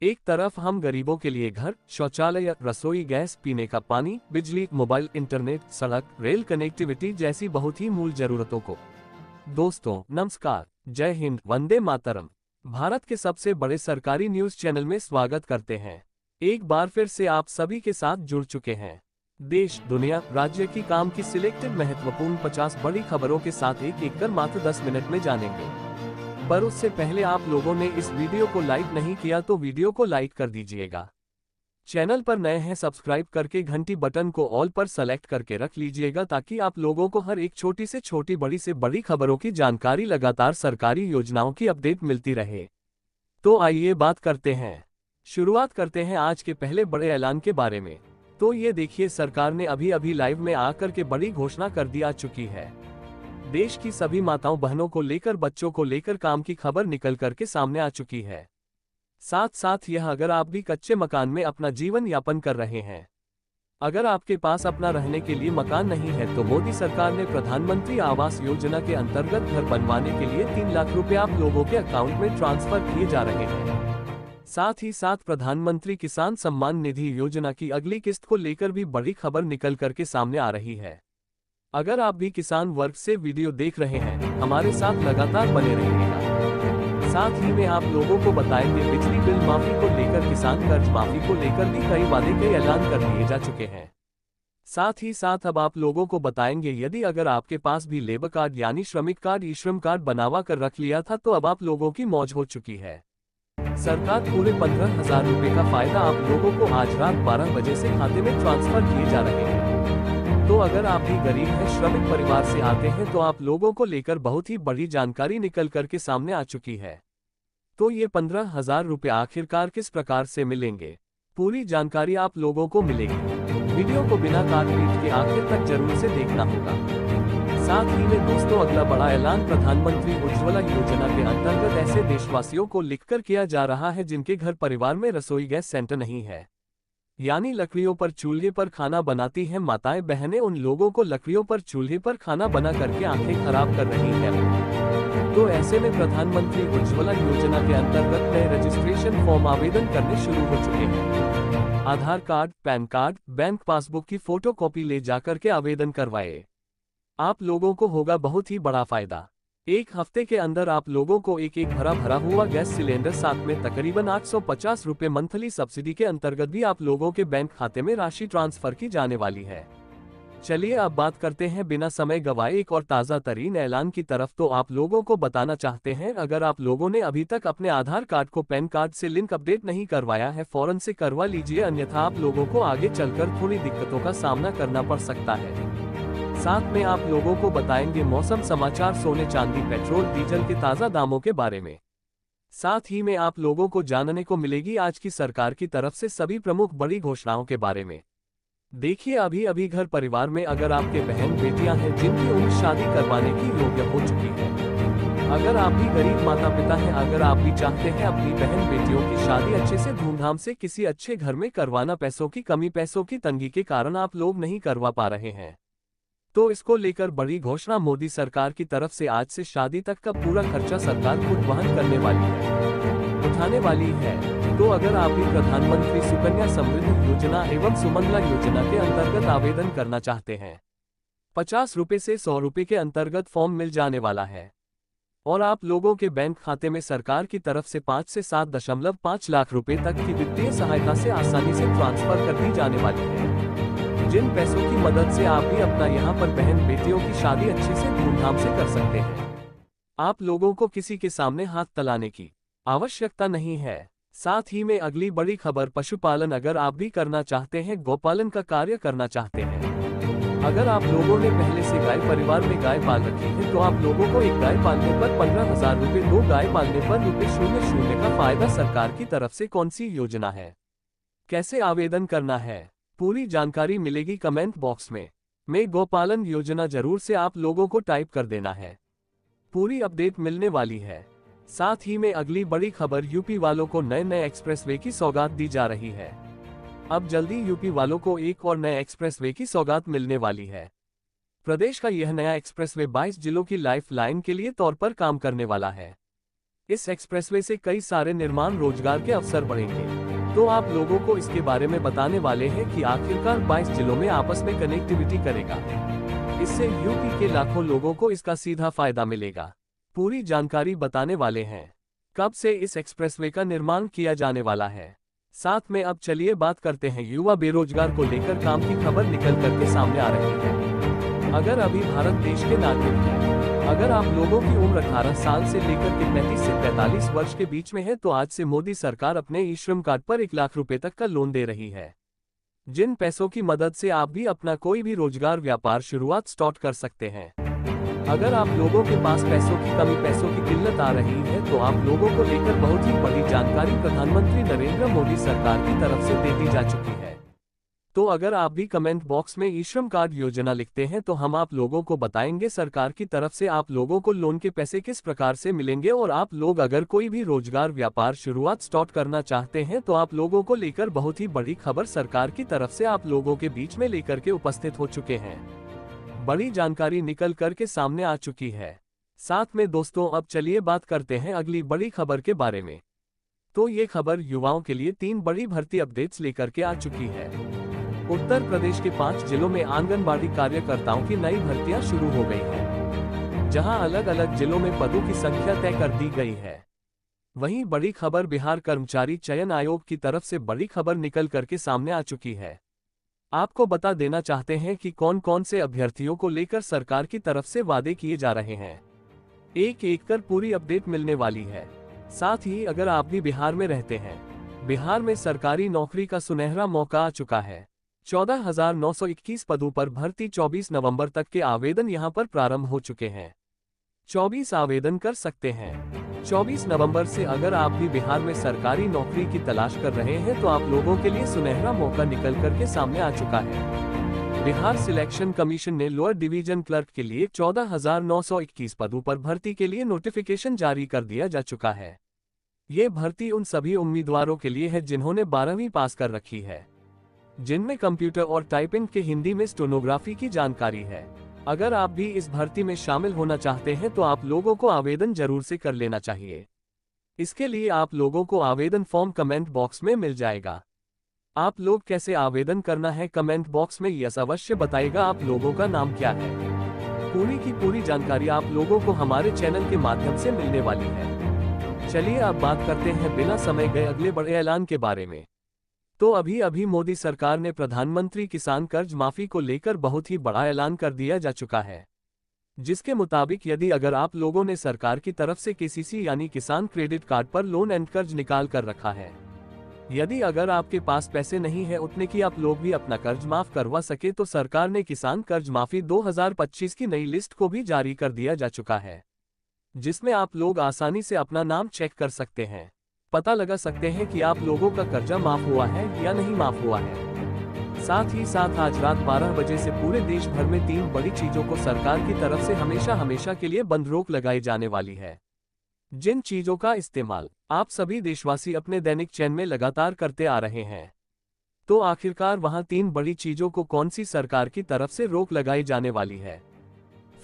एक तरफ हम गरीबों के लिए घर, शौचालय, रसोई गैस, पीने का पानी, बिजली, मोबाइल, इंटरनेट, सड़क, रेल कनेक्टिविटी जैसी बहुत ही मूल जरूरतों को। दोस्तों नमस्कार, जय हिंद, वंदे मातरम। भारत के सबसे बड़े सरकारी न्यूज चैनल में स्वागत करते हैं। एक बार फिर से आप सभी के साथ जुड़ चुके हैं। देश, दुनिया, राज्य की काम की सिलेक्टेड महत्वपूर्ण 50 बड़ी खबरों के साथ एक एक कर मात्र 10 मिनट में जानेंगे। पर उससे पहले आप लोगों ने इस वीडियो को लाइक नहीं किया तो वीडियो को लाइक कर दीजिएगा। चैनल पर नए हैं सब्सक्राइब करके घंटी बटन को ऑल पर सेलेक्ट करके रख लीजिएगा ताकि आप लोगों को हर एक छोटी से छोटी बड़ी से बड़ी खबरों की जानकारी, लगातार सरकारी योजनाओं की अपडेट मिलती रहे। तो आइए बात करते हैं। शुरुआत करते हैं आज के पहले बड़े ऐलान के बारे में। तो ये देखिए, सरकार ने अभी अभी लाइव में आकर के बड़ी घोषणा कर दी आ चुकी है। देश की सभी माताओं बहनों को लेकर, बच्चों को लेकर काम की खबर निकल करके सामने आ चुकी है। साथ साथ यह, अगर आप भी कच्चे मकान में अपना जीवन यापन कर रहे हैं, अगर आपके पास अपना रहने के लिए मकान नहीं है, तो मोदी सरकार ने प्रधानमंत्री आवास योजना के अंतर्गत घर बनवाने के लिए 3 लाख रुपए आप लोगों के अकाउंट में ट्रांसफर किए जा रहे हैं। साथ ही साथ प्रधानमंत्री किसान सम्मान निधि योजना की अगली किस्त को लेकर भी बड़ी खबर निकल करके सामने आ रही है। अगर आप भी किसान वर्ग से वीडियो देख रहे हैं, हमारे साथ लगातार बने रहिएगा। साथ ही में आप लोगों को बताएंगे बिजली बिल माफी को लेकर, किसान कर्ज माफी को लेकर भी कई वादे, कई ऐलान कर दिए जा चुके हैं। साथ ही साथ अब आप लोगों को बताएंगे, यदि अगर आपके पास भी लेबर कार्ड यानी श्रमिक कार्ड, ई श्रम कार्ड बनावा कर रख लिया था, तो अब आप लोगों की मौज हो चुकी है। सरकार पूरे 15,000 रुपए का फायदा आप लोगों को आज रात 12 बजे से खाते में ट्रांसफर किए जा रहे हैं। तो अगर आप भी गरीब हैं, श्रमिक परिवार से आते हैं, तो आप लोगों को लेकर बहुत ही बड़ी जानकारी निकल करके सामने आ चुकी है। तो ये 15,000 रुपए आखिरकार किस प्रकार से मिलेंगे, पूरी जानकारी आप लोगों को मिलेगी। वीडियो को बिना काट पीट के आखिर तक जरूर से देखना होगा। साथ ही में दोस्तों, अगला बड़ा ऐलान प्रधानमंत्री उज्ज्वला योजना के अंतर्गत ऐसे देशवासियों को लिखकर किया जा रहा है जिनके घर परिवार में रसोई गैस सेंटर नहीं है, यानी लकड़ियों पर चूल्हे पर खाना बनाती हैं माताएं बहनें, उन लोगों को लकड़ियों पर चूल्हे पर खाना बना करके आंखें खराब कर रही हैं। तो ऐसे में प्रधानमंत्री उज्ज्वला योजना के अंतर्गत नए रजिस्ट्रेशन फॉर्म आवेदन करने शुरू हो चुके हैं। Aadhaar card, pan card, bank passbook की फोटोकॉपी ले जाकर के आवेदन करवाए। आप लोगों को होगा बहुत ही बड़ा फायदा। एक हफ्ते के अंदर आप लोगों को एक भरा हुआ गैस सिलेंडर, साथ में तकरीबन 850 रुपए मंथली सब्सिडी के अंतर्गत भी आप लोगों के बैंक खाते में राशि ट्रांसफर की जाने वाली है। चलिए अब बात करते हैं बिना समय गवाए एक और ताज़ा तरीन ऐलान की तरफ। तो आप लोगों को बताना चाहते हैं, अगर आप लोगों ने अभी तक अपने आधार कार्ड को पैन कार्ड से लिंक अपडेट नहीं करवाया है, फौरन से करवा लीजिए, अन्यथा आप लोगों को आगे चलकर थोड़ी दिक्कतों का सामना करना पड़ सकता है। साथ में आप लोगों को बताएंगे मौसम समाचार, सोने चांदी, पेट्रोल डीजल के ताज़ा दामों के बारे में। साथ ही में आप लोगों को जानने को मिलेगी आज की सरकार की तरफ से सभी प्रमुख बड़ी घोषणाओं के बारे में। देखिए, अभी अभी घर परिवार में अगर आपके बहन बेटियां हैं जिनकी उम्र शादी करवाने की योग्य हो चुकी है, अगर आप भी गरीब माता पिता हैं, अगर आप भी चाहते हैं अपनी बहन बेटियों की शादी अच्छे से धूमधाम से किसी अच्छे घर में करवाना, पैसों की कमी, पैसों की तंगी के कारण आप लोग नहीं करवा पा रहे हैं, तो इसको लेकर बड़ी घोषणा मोदी सरकार की तरफ से आज से शादी तक का पूरा खर्चा सरकार खुद वहन करने वाली है, उठाने वाली है। तो अगर आप भी प्रधानमंत्री सुकन्या समृद्धि योजना एवं सुमंगला योजना के अंतर्गत आवेदन करना चाहते हैं, 50 रुपए से 100 रुपए के अंतर्गत फॉर्म मिल जाने वाला है, और आप लोगों के बैंक खाते में सरकार की तरफ से 5 से 7.5 लाख रुपए तक की वित्तीय सहायता से आसानी से ट्रांसफर कर दी जाने वाली है, जिन पैसों की मदद से आप भी अपना यहाँ पर बहन बेटियों की शादी अच्छे से धूमधाम से कर सकते हैं। आप लोगों को किसी के सामने हाथ तलाने की आवश्यकता नहीं है। साथ ही में अगली बड़ी खबर, पशुपालन अगर आप भी करना चाहते हैं, गौपालन का कार्य करना चाहते हैं, अगर आप लोगों ने पहले से गाय परिवार में गाय पाल रखी है, तो आप लोगों को एक गाय पालने पर 15,000 रुपए, 2 गाय पालने पर ₹0 का फायदा सरकार की तरफ से। कौन सी योजना है, कैसे आवेदन करना है, पूरी जानकारी मिलेगी कमेंट बॉक्स में। गौपालन योजना जरूर से आप लोगों को टाइप कर देना है, पूरी अपडेट मिलने वाली है। साथ ही में अगली बड़ी खबर, यूपी वालों को नए एक्सप्रेसवे की सौगात दी जा रही है। अब जल्दी यूपी वालों को एक और नए एक्सप्रेसवे की सौगात मिलने वाली है। प्रदेश का यह नया एक्सप्रेसवे 22 जिलों की लाइफ लाइन के लिए तौर पर काम करने वाला है। इस एक्सप्रेसवे से कई सारे निर्माण रोजगार के अवसर बढ़ेंगे। तो आप लोगों को इसके बारे में बताने वाले हैं कि आखिरकार 22 जिलों में आपस में कनेक्टिविटी करेगा। इससे यूपी के लाखों लोगों को इसका सीधा फायदा मिलेगा। पूरी जानकारी बताने वाले हैं। कब से इस एक्सप्रेसवे का निर्माण किया जाने वाला है। साथ में अब चलिए बात करते हैं युवा बेरोजगार को लेकर काम की खबर निकल करके सामने आ रही है। अगर अभी भारत देश के नागरिक हैं, अगर आप लोगों की उम्र 18 साल से लेकर के 35 से 45 वर्ष के बीच में है, तो आज से मोदी सरकार अपने ई श्रम कार्ड पर 1 लाख रुपए तक का लोन दे रही है, जिन पैसों की मदद से आप भी अपना कोई भी रोजगार व्यापार शुरुआत स्टार्ट कर सकते हैं। अगर आप लोगों के पास पैसों की कमी, पैसों की किल्लत आ रही है, तो आप लोगों को लेकर बहुत ही बड़ी जानकारी प्रधानमंत्री नरेंद्र मोदी सरकार की तरफ से दे दी जा चुकी है। तो अगर आप भी कमेंट बॉक्स में ई श्रम कार्ड योजना लिखते हैं, तो हम आप लोगों को बताएंगे सरकार की तरफ से आप लोगों को लोन के पैसे किस प्रकार से मिलेंगे। और आप लोग अगर कोई भी रोजगार व्यापार शुरुआत स्टार्ट करना चाहते हैं, तो आप लोगों को लेकर बहुत ही बड़ी खबर सरकार की तरफ से आप लोगों के बीच में लेकर के उपस्थित हो चुके हैं। बड़ी जानकारी निकल कर के सामने आ चुकी है। साथ में दोस्तों अब चलिए बात करते हैं अगली बड़ी खबर के बारे में। तो ये खबर युवाओं के लिए 3 बड़ी भर्ती अपडेट्स लेकर के आ चुकी है। उत्तर प्रदेश के 5 जिलों में आंगनबाड़ी कार्यकर्ताओं की नई भर्तियां शुरू हो गई हैं, जहां अलग अलग जिलों में पदों की संख्या तय कर दी गई है। वहीं बड़ी खबर बिहार कर्मचारी चयन आयोग की तरफ से बड़ी खबर निकल करके सामने आ चुकी है। आपको बता देना चाहते हैं कि कौन कौन से अभ्यर्थियों को लेकर सरकार की तरफ से वादे किए जा रहे हैं। एक एक कर पूरी अपडेट मिलने वाली है। साथ ही अगर आप भी बिहार में रहते हैं, बिहार में सरकारी नौकरी का सुनहरा मौका आ चुका है। 14,921 पदों पर भर्ती 24 नवंबर तक के आवेदन यहां पर प्रारंभ हो चुके हैं। 24 आवेदन कर सकते हैं। 24 नवंबर से अगर आप भी बिहार में सरकारी नौकरी की तलाश कर रहे हैं, तो आप लोगों के लिए सुनहरा मौका निकल करके सामने आ चुका है। बिहार सिलेक्शन कमीशन ने लोअर डिवीजन क्लर्क के लिए 14,921 पदों पर भर्ती के लिए नोटिफिकेशन जारी कर दिया जा चुका है। ये भर्ती उन सभी उम्मीदवारों के लिए है जिन्होंने 12वीं पास कर रखी है, जिनमें कंप्यूटर और टाइपिंग के हिंदी में स्टेनोग्राफी की जानकारी है। अगर आप भी इस भर्ती में शामिल होना चाहते हैं, तो आप लोगों को आवेदन जरूर से कर लेना चाहिए। इसके लिए आप लोगों को आवेदन फॉर्म कमेंट बॉक्स में मिल जाएगा। आप लोग कैसे आवेदन करना है कमेंट बॉक्स में यस अवश्य बताइएगा आप लोगों का नाम क्या है। पूरी की पूरी जानकारी आप लोगों को हमारे चैनल के माध्यम से मिलने वाली है। चलिए अब बात करते हैं बिना समय गए अगले बड़े ऐलान के बारे में। तो अभी मोदी सरकार ने प्रधानमंत्री किसान कर्ज माफी को लेकर बहुत ही बड़ा ऐलान कर दिया जा चुका है, जिसके मुताबिक यदि अगर आप लोगों ने सरकार की तरफ से केसीसी यानी किसान क्रेडिट कार्ड पर लोन एंड कर्ज निकाल कर रखा है, यदि अगर आपके पास पैसे नहीं है उतने की आप लोग भी अपना कर्ज माफ करवा सके, तो सरकार ने किसान कर्ज माफी 2025 की नई लिस्ट को भी जारी कर दिया जा चुका है, जिसमें आप लोग आसानी से अपना नाम चेक कर सकते हैं, पता लगा सकते हैं कि आप लोगों का कर्जा माफ हुआ है या नहीं माफ हुआ है। साथ ही साथ आज रात 12 बजे से पूरे देश भर में 3 बड़ी चीजों को सरकार की तरफ से हमेशा के लिए बंद रोक लगाई जाने वाली है, जिन चीजों का इस्तेमाल आप सभी देशवासी अपने दैनिक चैन में लगातार करते आ रहे हैं। तो आखिरकार वहां 3 बड़ी चीजों को कौन सी सरकार की तरफ से रोक लगाई जाने वाली है।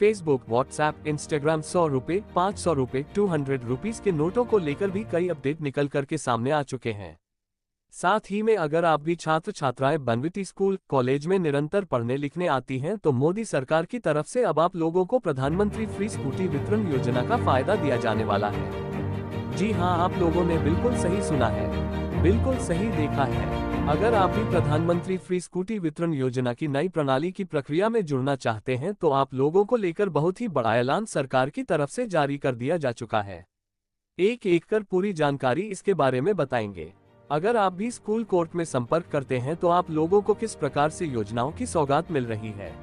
फेसबुक, व्हाट्सएप, इंस्टाग्राम 100 रुपए, 500 रुपए, 200 रुपीज के नोटों को लेकर भी कई अपडेट निकल करके सामने आ चुके हैं। साथ ही में अगर आप भी छात्र छात्राएं बनविटी स्कूल कॉलेज में निरंतर पढ़ने लिखने आती हैं, तो मोदी सरकार की तरफ से अब आप लोगों को प्रधानमंत्री फ्री स्कूटी वितरण योजना का फायदा दिया जाने वाला है। जी हाँ, आप लोगों ने बिल्कुल सही सुना है, बिल्कुल सही देखा है। अगर आप भी प्रधानमंत्री फ्री स्कूटी वितरण योजना की नई प्रणाली की प्रक्रिया में जुड़ना चाहते हैं, तो आप लोगों को लेकर बहुत ही बड़ा ऐलान सरकार की तरफ से जारी कर दिया जा चुका है। एक एक कर पूरी जानकारी इसके बारे में बताएंगे। अगर आप भी स्कूल कोर्ट में संपर्क करते हैं, तो आप लोगों को किस प्रकार से योजनाओं की सौगात मिल रही है,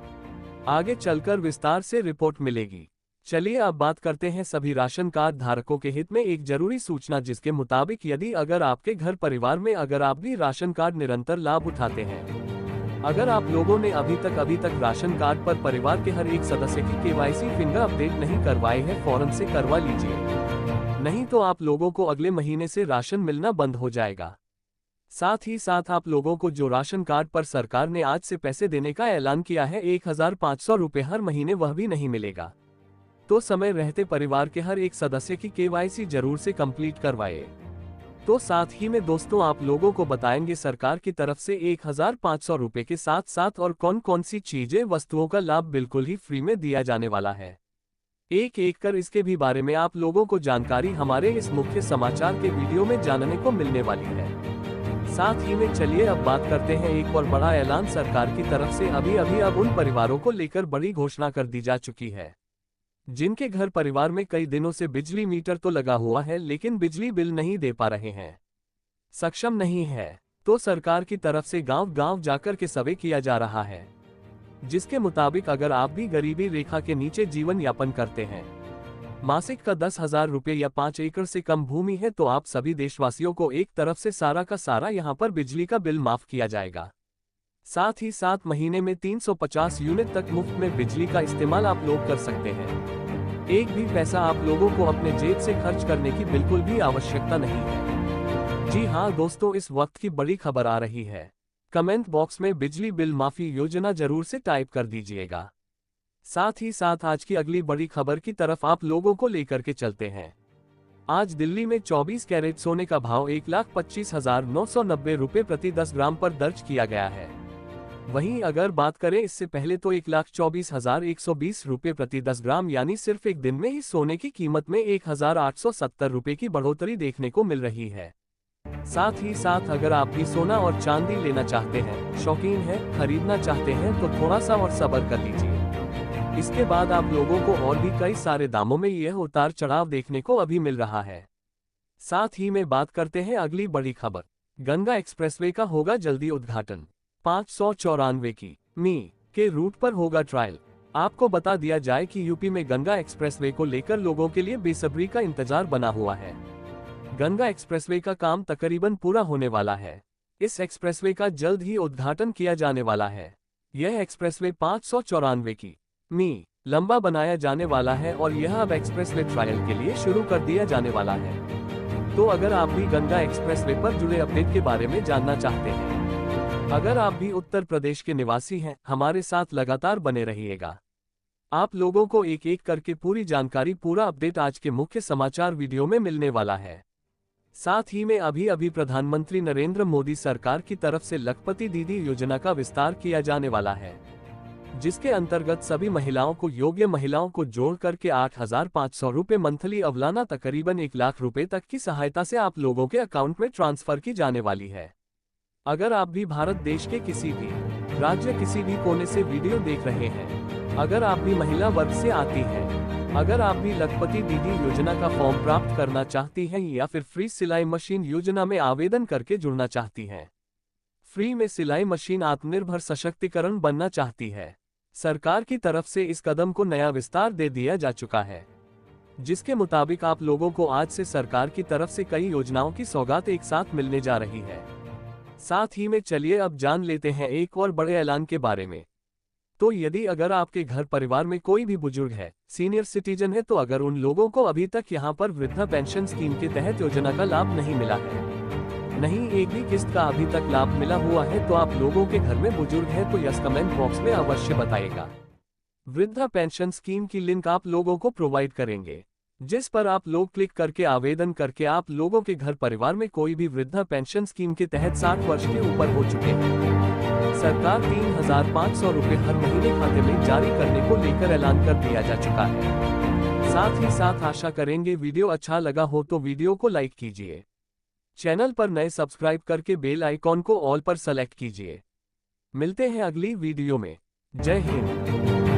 आगे चलकर विस्तार से रिपोर्ट मिलेगी। चलिए अब बात करते हैं सभी राशन कार्ड धारकों के हित में एक जरूरी सूचना, जिसके मुताबिक यदि अगर आपके घर परिवार में अगर आप भी राशन कार्ड निरंतर लाभ उठाते हैं, अगर आप लोगों ने अभी तक राशन कार्ड पर परिवार के हर एक सदस्य की केवाईसी फिंगर अपडेट नहीं करवाई है, फौरन से करवा लीजिए, नहीं तो आप लोगों को अगले महीने से राशन मिलना बंद हो जाएगा। साथ ही साथ आप लोगों को जो राशन कार्ड पर सरकार ने आज से पैसे देने का ऐलान किया है 1,500 रुपए हर महीने, वह भी नहीं मिलेगा। तो समय रहते परिवार के हर एक सदस्य की केवाईसी जरूर से कंप्लीट करवाए। तो साथ ही में दोस्तों आप लोगों को बताएंगे सरकार की तरफ से 1500 रुपए के साथ साथ और कौन कौन सी चीजें वस्तुओं का लाभ बिल्कुल ही फ्री में दिया जाने वाला है। एक एक कर इसके भी बारे में आप लोगों को जानकारी हमारे इस मुख्य समाचार के वीडियो में जानने को मिलने वाली है। साथ ही में चलिए अब बात करते हैं एक और बड़ा ऐलान सरकार की तरफ से अभी अब उन परिवारों को लेकर बड़ी घोषणा कर दी जा चुकी है जिनके घर परिवार में कई दिनों से बिजली मीटर तो लगा हुआ है लेकिन बिजली बिल नहीं दे पा रहे हैं, सक्षम नहीं है। तो सरकार की तरफ से गांव-गांव जाकर के सर्वे किया जा रहा है, जिसके मुताबिक अगर आप भी गरीबी रेखा के नीचे जीवन यापन करते हैं, मासिक का 10,000 रुपये या 5 एकड़ से कम भूमि है, तो आप सभी देशवासियों को एक तरफ से सारा का सारा यहां पर बिजली का बिल माफ किया जाएगा। साथ ही 7 महीने में 350 यूनिट तक मुफ्त में बिजली का इस्तेमाल आप लोग कर सकते हैं। एक भी पैसा आप लोगों को अपने जेब से खर्च करने की बिल्कुल भी आवश्यकता नहीं है। जी हाँ दोस्तों, इस वक्त की बड़ी खबर आ रही है। कमेंट बॉक्स में बिजली बिल माफी योजना जरूर से टाइप कर दीजिएगा। साथ ही साथ आज की अगली बड़ी खबर की तरफ आप लोगों को लेकर के चलते हैं। आज दिल्ली में 24 कैरेट सोने का भाव 1,25,990 रुपये प्रति 10 ग्राम पर दर्ज किया गया है। वहीं अगर बात करें इससे पहले तो 1,24,120 रुपये प्रति 10 ग्राम यानी सिर्फ एक दिन में ही सोने की कीमत में 1,870 रुपये की बढ़ोतरी देखने को मिल रही है। साथ ही साथ अगर आप भी सोना और चांदी लेना चाहते हैं, शौकीन हैं, खरीदना चाहते हैं तो थोड़ा सा और सब्र कर लीजिए। इसके बाद आप लोगों को और भी कई सारे दामों में यह उतार चढ़ाव देखने को अभी मिल रहा है। साथ ही में बात करते हैं अगली बड़ी खबर। गंगा एक्सप्रेसवे का होगा जल्दी उद्घाटन। 594 की के रूट पर होगा ट्रायल। आपको बता दिया जाए कि यूपी में गंगा एक्सप्रेसवे को लेकर लोगों के लिए बेसब्री का इंतजार बना हुआ है। गंगा एक्सप्रेसवे का काम तकरीबन पूरा होने वाला है। इस एक्सप्रेसवे का जल्द ही उद्घाटन किया जाने वाला है। यह एक्सप्रेसवे 594 की लंबा बनाया जाने वाला है और यह अब एक्सप्रेसवे ट्रायल के लिए शुरू कर दिया जाने वाला है। तो अगर आप भी गंगा एक्सप्रेसवे पर जुड़े अपडेट के बारे में जानना चाहते हैं, अगर आप भी उत्तर प्रदेश के निवासी हैं, हमारे साथ लगातार बने रहिएगा। आप लोगों को एक एक करके पूरी जानकारी, पूरा अपडेट आज के मुख्य समाचार वीडियो में मिलने वाला है। साथ ही में अभी प्रधानमंत्री नरेंद्र मोदी सरकार की तरफ से लखपति दीदी योजना का विस्तार किया जाने वाला है, जिसके अंतर्गत सभी महिलाओं को, योग्य महिलाओं को जोड़ करके 8,500 रुपये मंथली अवलाना तकरीबन 1 लाख रुपए तक की सहायता से आप लोगों के अकाउंट में ट्रांसफर की जाने वाली है। अगर आप भी भारत देश के किसी भी राज्य, किसी भी कोने से वीडियो देख रहे हैं, अगर आप भी महिला वर्ग से आती हैं, अगर आप भी लखपति दीदी योजना का फॉर्म प्राप्त करना चाहती हैं या फिर फ्री सिलाई मशीन योजना में आवेदन करके जुड़ना चाहती हैं, फ्री में सिलाई मशीन आत्मनिर्भर सशक्तिकरण बनना चाहती है, सरकार की तरफ से इस कदम को नया विस्तार दे दिया जा चुका है, जिसके मुताबिक आप लोगों को आज से सरकार की तरफ से कई योजनाओं की सौगात एक साथ मिलने जा रही है। साथ ही में चलिए अब जान लेते हैं एक और बड़े ऐलान के बारे में। तो यदि अगर आपके घर परिवार में कोई भी बुजुर्ग है, सीनियर सिटीजन है, तो अगर उन लोगों को अभी तक यहां पर वृद्धा पेंशन स्कीम के तहत योजना का लाभ नहीं मिला है, नहीं एक भी किस्त का अभी तक लाभ मिला हुआ है, तो आप लोगों के घर में बुजुर्ग है तो यस कमेंट बॉक्स में अवश्य बताइएगा। वृद्धा पेंशन स्कीम की लिंक आप लोगों को प्रोवाइड करेंगे, जिस पर आप लोग क्लिक करके आवेदन करके आप लोगों के घर परिवार में कोई भी वृद्धा पेंशन स्कीम के तहत 60 वर्ष के ऊपर हो चुके हैं, सरकार 3,500 रुपये हर महीने खाते में जारी करने को लेकर ऐलान कर दिया जा चुका है। साथ ही साथ आशा करेंगे वीडियो अच्छा लगा हो तो वीडियो को लाइक कीजिए, चैनल पर नए सब्सक्राइब करके बेल आइकॉन को ऑल पर सेलेक्ट कीजिए। मिलते हैं अगली वीडियो में। जय हिंद।